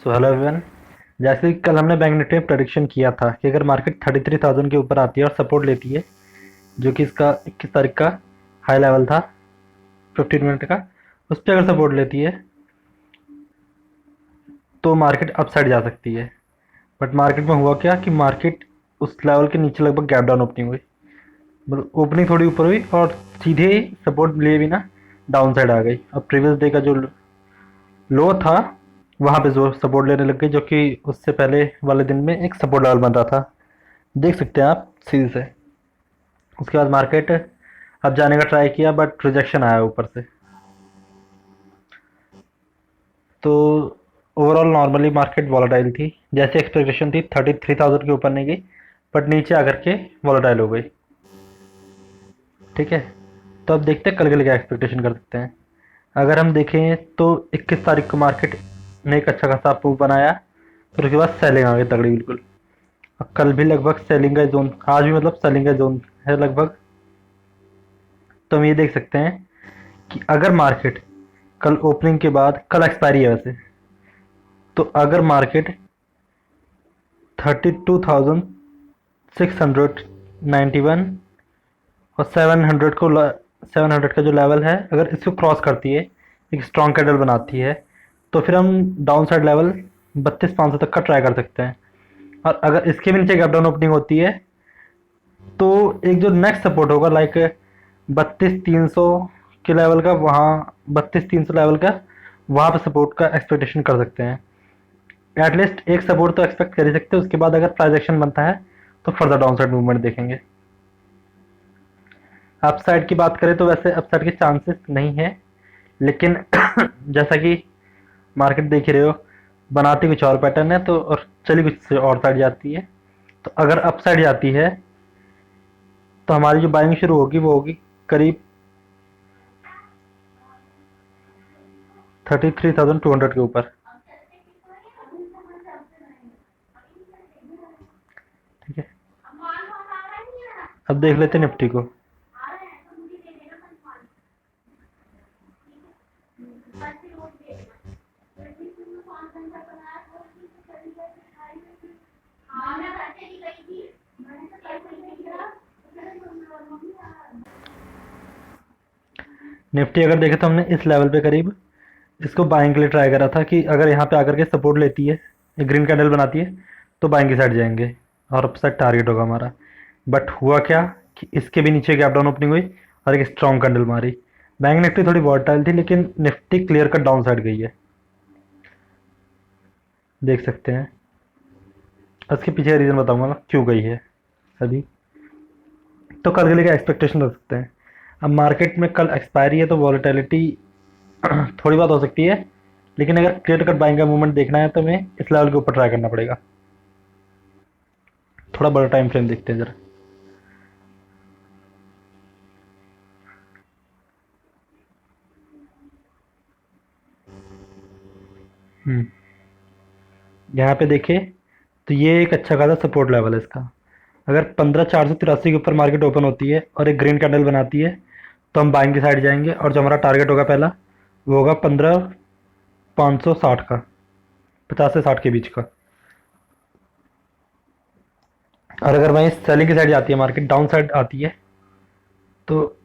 So hello everyone. जैसे कि कल हमने बैंक निफ्टी में प्रेडिक्शन किया था कि अगर मार्केट 33,000 के ऊपर आती है और सपोर्ट लेती है, जो कि इसका 21 तारीख का हाई लेवल था 15 मिनट का, उस पर अगर सपोर्ट लेती है तो मार्केट अपसाइड जा सकती है। बट मार्केट में हुआ क्या कि मार्केट उस लेवल के नीचे लगभग गैप डाउन ओपनिंग हुई, मतलब ओपनिंग थोड़ी ऊपर हुई और सीधे सपोर्ट लिए बिना डाउन साइड आ गई। अब प्रीवियस डे का जो लो था वहाँ पे जो सपोर्ट लेने लग गई, जो कि उससे पहले वाले दिन में एक सपोर्ट लेवल बन रहा था, देख सकते हैं आप सीधी से। उसके बाद मार्केट अब जाने का ट्राई किया बट रिजेक्शन आया ऊपर से। तो ओवरऑल नॉर्मली मार्केट वॉलेटाइल थी, जैसे एक्सपेक्टेशन थी 33,000 के ऊपर नहीं गई बट नीचे आकर के वॉलेटाइल हो गई। ठीक है, तो अब देखते हैं कल के लिए क्या एक्सपेक्टेशन कर सकते हैं। अगर हम देखें तो 21 तारीख को मार्केट ने एक अच्छा खासा मूव बनाया, फिर उसके बाद सेलिंग आ गई तगड़ी बिल्कुल। अब कल भी लगभग सेलिंग का जोन, आज भी मतलब सेलिंग का जोन है लगभग। तो हम ये देख सकते हैं कि अगर मार्केट कल ओपनिंग के बाद, कल एक्सपायरी है वैसे, तो अगर मार्केट 32,691 और 700 का जो लेवल है, अगर इसको क्रॉस करती है, एक स्ट्रॉन्ग कैंडल बनाती है, तो फिर हम डाउन साइड लेवल 32,500 तक का ट्राई कर सकते हैं। और अगर इसके भी नीचे गैप डाउन ओपनिंग होती है तो एक जो नेक्स्ट सपोर्ट होगा लाइक 32,300 के लेवल का, वहाँ 32,300 लेवल का, वहाँ पे सपोर्ट का एक्सपेक्टेशन कर सकते हैं। एटलीस्ट एक सपोर्ट तो एक्सपेक्ट कर ही सकते हैं। उसके बाद अगर प्राइस एक्शन बनता है तो फर्दर डाउन साइड मूवमेंट देखेंगे। अपसाइड की बात करें तो वैसे अपसाइड के चांसेस नहीं है, लेकिन जैसा कि मार्केट देख ही रहे हो, बनाती कुछ और पैटर्न है तो और चली कुछ और साइड जाती है। तो अगर अपसाइड जाती है तो हमारी जो बाइंग शुरू होगी वो होगी करीब 33,200 के ऊपर। ठीक है, अब देख लेते हैं निफ्टी को। निफ्टी अगर देखें तो हमने इस लेवल पे करीब इसको बाइंग के लिए ट्राई करा था कि अगर यहाँ पे आकर के सपोर्ट लेती है, ग्रीन कैंडल बनाती है, तो बाइंग की साइड जाएंगे और अपसाइड टारगेट होगा हमारा। बट हुआ क्या कि इसके भी नीचे गैप डाउन ओपनिंग हुई और एक स्ट्रॉन्ग कैंडल मारी। बैंक निफ्टी थोड़ी वॉलेटाइल थी, लेकिन Nifty clear cut down side गई है, देख सकते हैं। उसके पीछे रीज़न बताऊंगा मैं क्यों गई है अभी। तो कल के लिए क्या एक्सपेक्टेशन रख सकते हैं। अब मार्केट में कल एक्सपायरी है तो वॉलेटिलिटी थोड़ी बहुत हो सकती है, लेकिन अगर क्लियर कट बाइंग का मूवमेंट देखना है तो हमें इस लेवल के ऊपर ट्राई करना पड़ेगा। थोड़ा बड़ा टाइम फ्रेम देखते हैं जरा। हम्म, यहाँ पे देखें तो ये एक अच्छा खासा सपोर्ट लेवल है इसका। अगर 15,483 के ऊपर मार्केट ओपन होती है और एक ग्रीन कैंडल बनाती है तो हम बाइंग की साइड जाएंगे, और जो हमारा टारगेट होगा पहला वो होगा 15,560 का, 50 से 60 के बीच का। और अगर वहीं सेलिंग की साइड जाती है, मार्केट डाउन साइड आती है, तो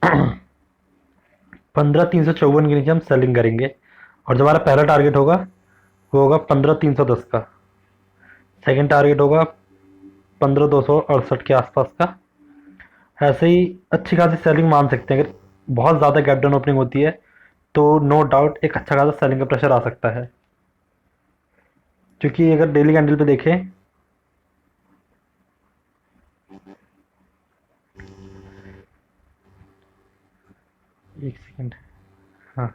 15,354 के नीचे हम सेलिंग करेंगे। और जो हमारा पहला टारगेट होगा वो होगा 15,310 का। सेकंड टारगेट होगा 15,268 के आसपास का। ऐसे ही अच्छी खासी सेलिंग मान सकते हैं। अगर बहुत ज़्यादा गैप डाउन ओपनिंग होती है तो नो डाउट एक अच्छा खासा सेलिंग का प्रेशर आ सकता है, क्योंकि अगर डेली कैंडल पे देखें, एक सेकेंड, हाँ,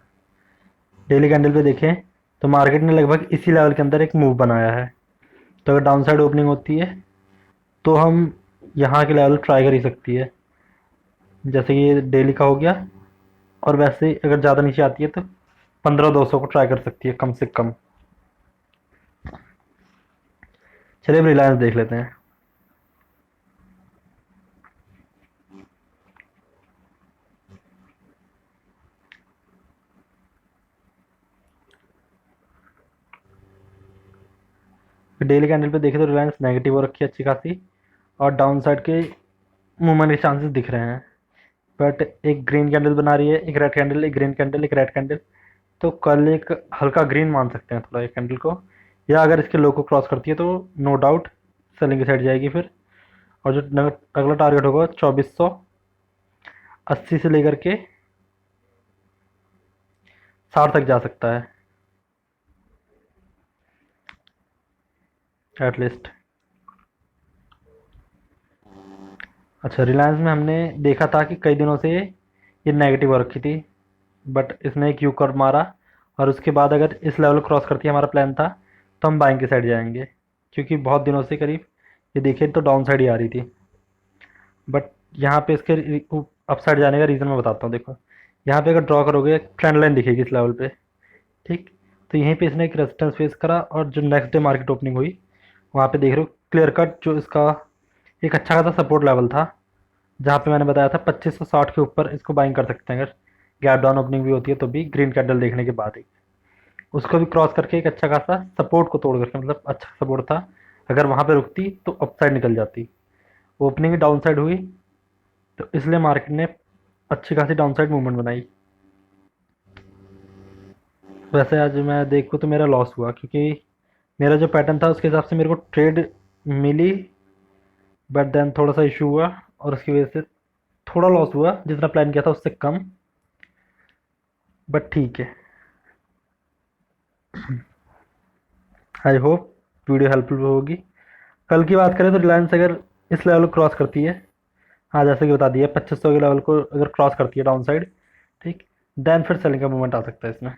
डेली कैंडल पे देखें तो मार्केट ने लगभग इसी लेवल के अंदर एक मूव बनाया है। तो अगर डाउन साइड ओपनिंग होती है तो हम यहाँ के लेवल ट्राई कर ही सकती है, जैसे कि ये डेली का हो गया। और वैसे ही अगर ज़्यादा नीचे आती है तो 15,200 को ट्राई कर सकती है कम से कम। चलिए अब रिलायंस देख लेते हैं। डेली कैंडल पे देखें तो रिलायंस नेगेटिव हो रखी है अच्छी खासी, और डाउन साइड के मूवमेंट के चांसेस दिख रहे हैं। बट एक ग्रीन कैंडल बना रही है, एक रेड कैंडल, एक ग्रीन कैंडल, एक रेड कैंडल, तो कल एक हल्का ग्रीन मान सकते हैं थोड़ा एक कैंडल को, या अगर इसके लो को क्रॉस करती है तो नो डाउट सेलिंग की साइड जाएगी फिर। और जो अगला टारगेट होगा 2480 से लेकर के 60 तक जा सकता है एटलीस्ट। अच्छा, रिलायंस में हमने देखा था कि कई दिनों से ये नेगेटिव हो रखी थी, बट इसने एक यू कर्व मारा, और उसके बाद अगर इस लेवल क्रॉस करती है, हमारा प्लान था तो हम बाइंग की साइड जाएंगे, क्योंकि बहुत दिनों से करीब ये देखिए तो डाउन साइड ही आ रही थी। बट यहाँ पे इसके अप साइड जाने का रीज़न मैं बताता हूँ। देखो, यहाँ पे अगर ड्रॉ करोगे ट्रेंड लाइन दिखेगी इस लेवल पे, ठीक। तो यहीं पे इसने एक रेजिस्टेंस फेस करा, और जो नेक्स्ट डे मार्केट ओपनिंग हुई वहाँ पे देख रहे हो क्लियर कट जो इसका एक अच्छा खासा सपोर्ट लेवल था, जहाँ पे मैंने बताया था 2560 के ऊपर इसको बाइंग कर सकते हैं अगर गैप डाउन ओपनिंग भी होती है तो भी, ग्रीन कैंडल देखने के बाद ही उसको भी क्रॉस करके एक अच्छा खासा सपोर्ट को तोड़ करके, मतलब अच्छा सपोर्ट था, अगर वहाँ पे रुकती तो अप साइड निकल जाती। ओपनिंग डाउन साइड हुई, तो इसलिए मार्केट ने अच्छी खासी डाउन साइड मूवमेंट बनाई। वैसे आज मैं देखूँ तो मेरा लॉस हुआ, क्योंकि मेरा जो पैटर्न था उसके हिसाब से मेरे को ट्रेड मिली, बट देन थोड़ा सा इशू हुआ, और उसकी वजह से थोड़ा लॉस हुआ, जितना प्लान किया था उससे कम, बट ठीक है। आई होप वीडियो हेल्पफुल होगी। कल की बात करें तो रिलायंस अगर इस लेवल को क्रॉस करती है, हाँ जैसे कि बता दिया 2500 के लेवल को अगर क्रॉस करती है डाउन साइड, ठीक, देन फिर सेलिंग का मूवमेंट आ सकता है इसमें।